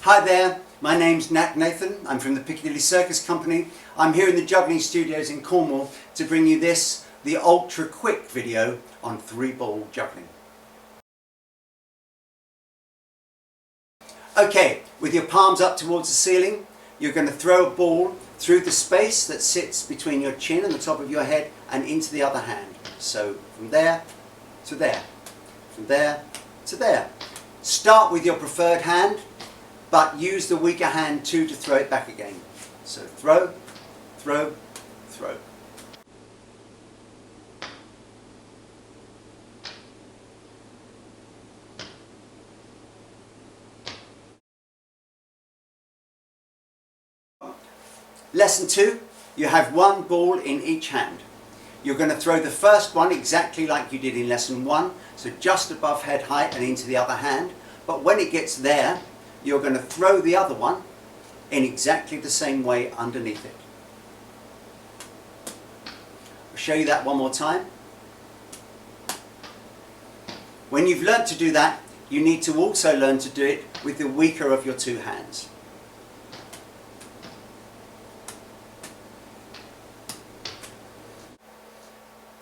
Hi there, my name's Nat Nathan. I'm from the Piccadilly Circus company. I'm here in the juggling studios in Cornwall to bring you this, the ultra quick video on 3-ball juggling. Okay, with your palms up towards the ceiling, you're going to throw a ball through the space that sits between your chin and the top of your head and into the other hand. So from there to there, from there to there. Start with your preferred hand, but use the weaker hand too to throw it back again. So throw, throw, throw. Lesson 2, you have one ball in each hand. You're going to throw the first one exactly like you did in lesson 1, so just above head height and into the other hand. But when it gets there, you're going to throw the other one in exactly the same way underneath it. I'll show you that one more time. When you've learnt to do that, you need to also learn to do it with the weaker of your two hands.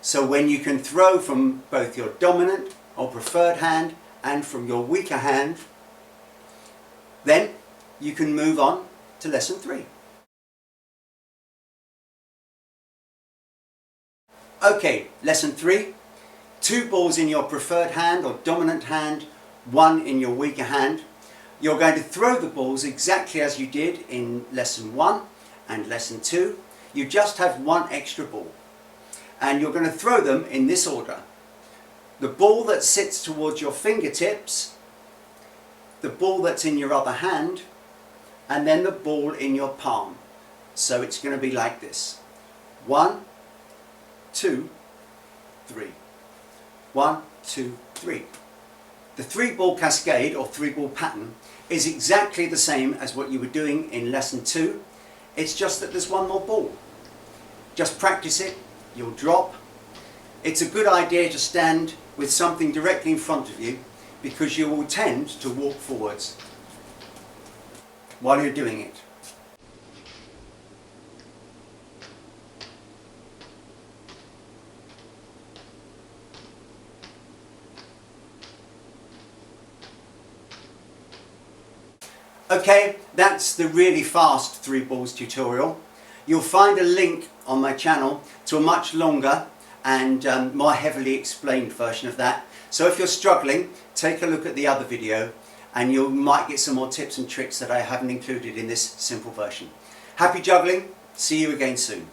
So when you can throw from both your dominant or preferred hand and from your weaker hand, then you can move on to lesson 3. Okay, lesson 3. 2 balls in your preferred hand or dominant hand, 1 in your weaker hand. You're going to throw the balls exactly as you did in lesson 1 and lesson 2. You just have 1 extra ball. And you're going to throw them in this order. The ball that sits towards your fingertips, the ball that's in your other hand, and then the ball in your palm. So it's going to be like this. 1, 2, 3. 1, 2, 3. The 3-ball cascade or 3-ball pattern is exactly the same as what you were doing in lesson 2. It's just that there's 1 more ball. Just practice it. You'll drop. It's a good idea to stand with something directly in front of you because you will tend to walk forwards while you're doing it. Okay, that's the really fast 3 balls tutorial. You'll find a link on my channel to a much longer and more heavily explained version of that. So if you're struggling, take a look at the other video and you might get some more tips and tricks that I haven't included in this simple version. Happy juggling, see you again soon.